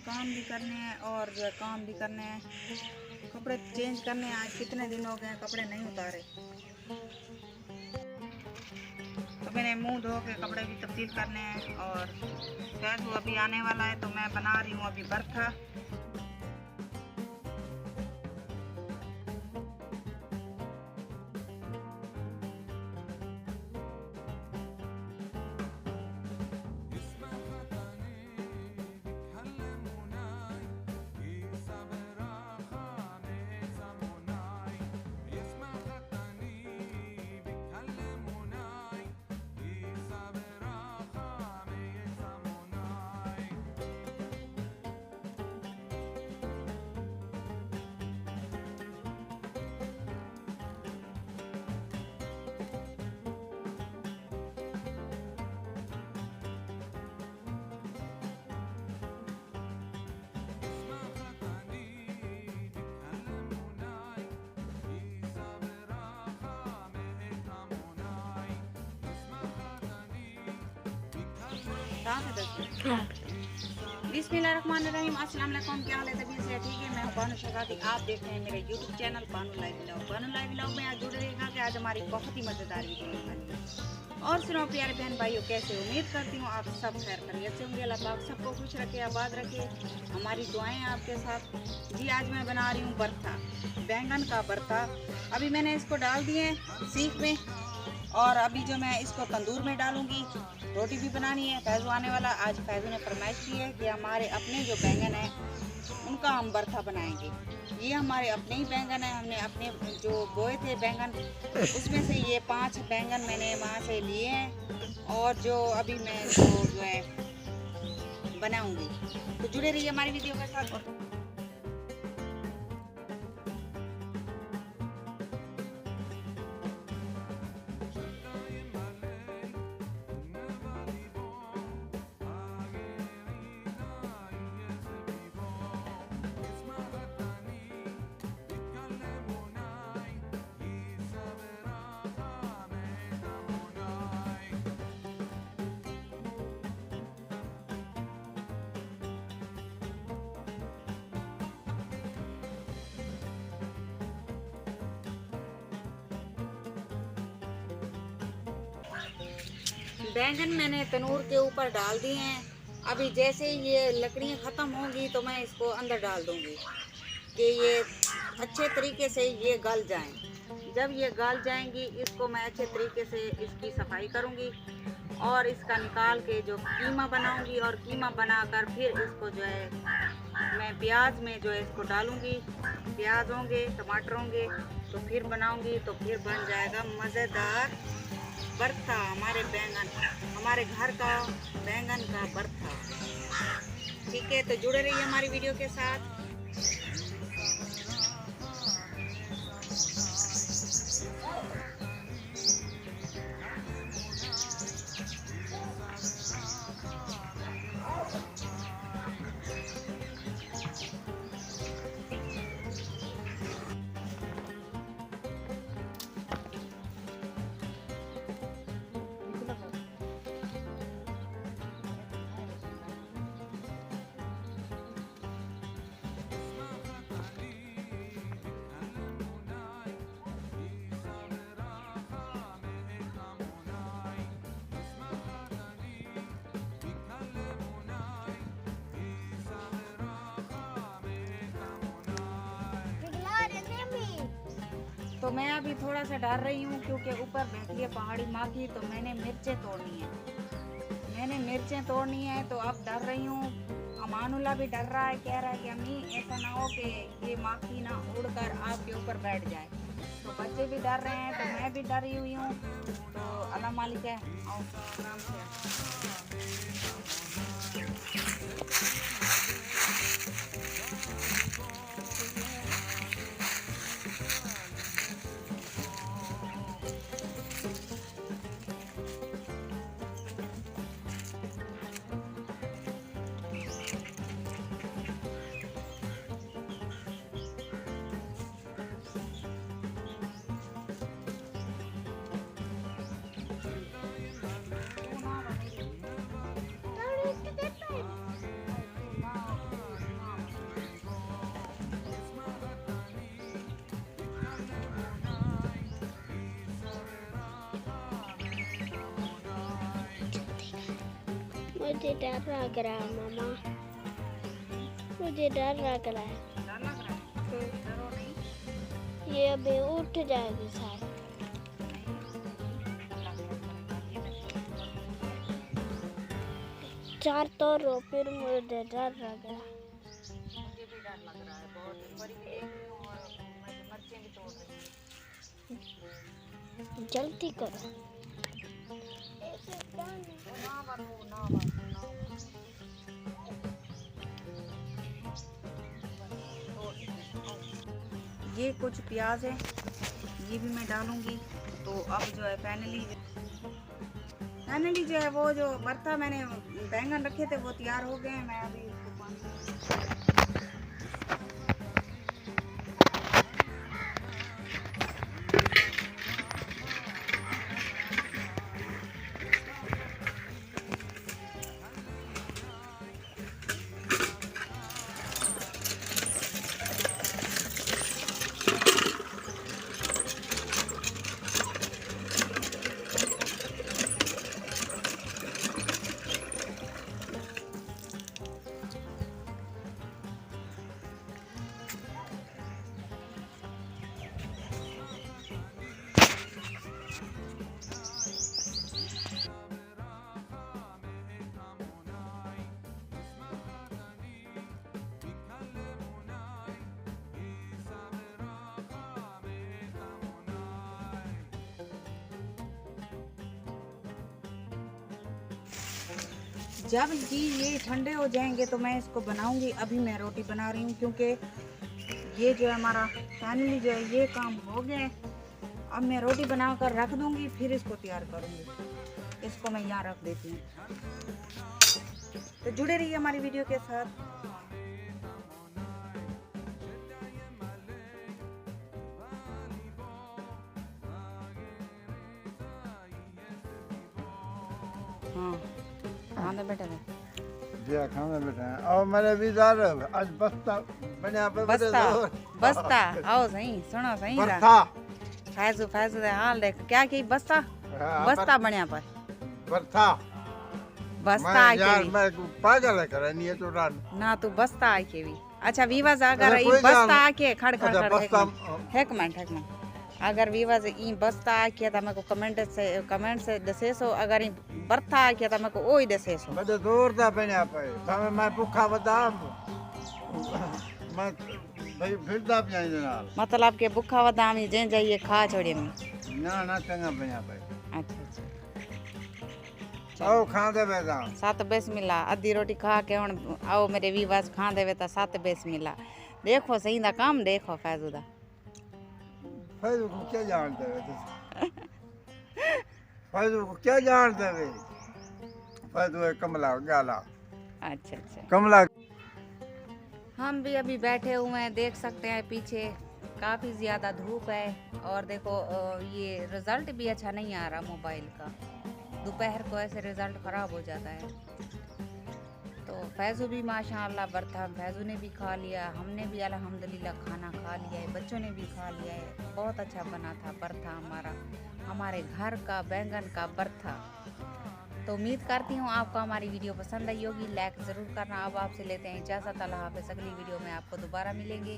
काम भी करने हैं और जो है काम भी करने हैं, कपड़े चेंज करने हैं। आज कितने दिन हो गए हैं कपड़े नहीं उतारे, तो मैंने मुंह धो के कपड़े भी तब्दील करने हैं। और फैज़ अभी आने वाला है तो मैं बना रही हूँ अभी बर्था। बिस्मिल्लाहिर्रहमानिर्रहीम। अस्सलाम वालेकुम। क्या हाल है? तबीयत से ठीक है? मैं हूं बानो शगाती। आप देख रहे हैं मेरे YouTube channel Bano live vlog. Bano live vlog में आज जुड़ रहिएगा कि आज हमारी बहुत ही मज़ेदार वीडियो वाली है। और सुनो प्यारे बहन भाइयों, कैसे? उम्मीद करती हूँ आप सब खैर खैरियत से होंगे। अल्लाह पाक सबको खुश रखे, आबाद रखे। हमारी दुआएं आपके साथ। जी आज मैं बना रही हूँ बर्था, बैंगन का बर्था। अभी मैंने इसको डाल दिए सीख में, और अभी जो मैं इसको तंदूर में डालूंगी। रोटी भी बनानी है। फैज़ू आने वाला। आज फैज़ू ने फरमाइश की है कि हमारे अपने जो बैंगन हैं उनका हम बर्था बनाएंगे। ये हमारे अपने ही बैंगन हैं, हमने अपने जो बोए थे बैंगन उसमें से ये 5 बैंगन मैंने वहाँ से लिए हैं, और जो अभी मैं इसको जो है बनाऊंगी। तो जुड़े रहिए हमारी वीडियो के साथ। बैंगन मैंने तनूर के ऊपर डाल दिए हैं। अभी जैसे ये लकड़ियाँ ख़त्म होंगी तो मैं इसको अंदर डाल दूँगी कि ये अच्छे तरीके से ये गल जाएं। जब ये गल जाएंगी इसको मैं अच्छे तरीके से इसकी सफाई करूँगी और इसका निकाल के जो कीमा बनाऊँगी, और कीमा बनाकर फिर इसको जो है मैं प्याज में जो है इसको डालूँगी। प्याज होंगे, टमाटर होंगे, तो फिर बनाऊँगी तो फिर बन जाएगा मज़ेदार बर्था। हमारे घर का बैंगन का बर्था। ठीक है, तो जुड़े रहिए हमारी वीडियो के साथ। तो मैं अभी थोड़ा सा डाल रही हूँ क्योंकि ऊपर बैठी है पहाड़ी माँ की, तो मैंने मिर्चें तोड़नी है। तो अब डाल रही हूँ। अमानुल्लाह भी डर रहा है, कह रहा है कि अम्मी ऐसा ना हो कि ये माखी ना उड़कर आपके ऊपर बैठ जाए। तो बच्चे भी डर रहे हैं, तो मैं भी डरी हुई हूँ। तो अल्लाह मालिक है, आओ आराम से। मुझे डर लग रहा है मामा, मुझे डर लग रहा है। डर लग रहा है? डरो नहीं। ये अभी उठ जाएगी शायद। चार तो रो, फिर मुझे डर लग रहा है। मुझे भी डर लग रहा है बहुत। एक बारी भी देख रही हूँ और मैं तो मिर्चें भी तोड़ रही हूँ। जल्दी करो। ना बाबू, ना बाबू, ना बाबू। ये कुछ प्याज है, ये भी मैं डालूंगी। तो अब जो है फाइनली जो है वो जो भरता मैंने बैंगन रखे थे वो तैयार हो गए हैं। मैं अभी इसको पानी जब जी ये ठंडे हो जाएंगे तो मैं इसको बनाऊंगी। अभी मैं रोटी बना रही हूँ क्योंकि ये जो है हमारा फाइनली जो है ये काम हो गया। अब मैं रोटी बनाकर रख दूंगी, फिर इसको तैयार करूंगी। इसको मैं यहाँ रख देती हूँ। तो जुड़े रहिए हमारी वीडियो के साथ। हाँ खाने बैठे थे जी, खाने बैठे हैं। और मेरे विचार आज बस्ता बनिया पे बस्ता आओ सही सुनो सही बरथा फैजू फैजू दे हाल देख क्या की बस्ता बस्ता बनिया पर बरथा बस्ता मैं यार आके मैं पागल है करे नहीं है तो रान ना तू बस्ता आके भी अच्छा विवाज अगर अरे ई कोई बस्ता जान- आके खड़ खड़ अच्छा, खड़ बस्ता एक मिनट अगर विवाज ई बस्ता आके त मेको कमेंट से दसेसो अगर ई बरथा आके त मेको ओई दसेसो बड़े दूर दा बनिया पे सामे मैं भूखा बता मैं भाई फिरदा पिया नाल मतलब के भूखा वदामी जे जाइए खा छोड़े में ना चंगा बनिया पे अच्छा अच्छा आओ खा दे बेदा सात बेस मिला आधी रोटी खा के हुन आओ मेरे विवाज खा देवे त सात बेस मिला देखो सही दा काम देखो फैजू दा फैजू को क्या जानते हो फैजू को क्या जानते हो फैजू है कमला गाला अच्छा अच्छा कमला हम भी अभी बैठे हुए हैं, देख सकते हैं पीछे काफ़ी ज़्यादा धूप है। और देखो ये रिज़ल्ट भी अच्छा नहीं आ रहा मोबाइल का। दोपहर को ऐसे रिज़ल्ट ख़राब हो जाता है। तो फैज़ू भी माशाअल्लाह बरथा, फैज़ू ने भी खा लिया, हमने भी अल्हम्दुलिल्लाह खाना खा लिया है, बच्चों ने भी खा लिया है। बहुत अच्छा बना था बरथा हमारे घर का बैंगन का बरथा। तो उम्मीद करती हूँ आपको हमारी वीडियो पसंद आई होगी। लाइक ज़रूर करना। अब आपसे लेते हैं इजाज़त। अल्लाह हाफ़िज़। अगली वीडियो में आपको दोबारा मिलेंगे।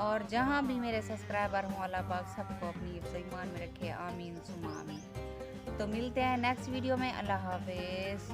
और जहाँ भी मेरे सब्सक्राइबर हों अल्लाह पाक सबको अपनी हिफ्ज़ ईमान में रखे। आमीन सुमा आमीन। तो मिलते हैं नेक्स्ट वीडियो में। अल्लाह हाफ़िज़।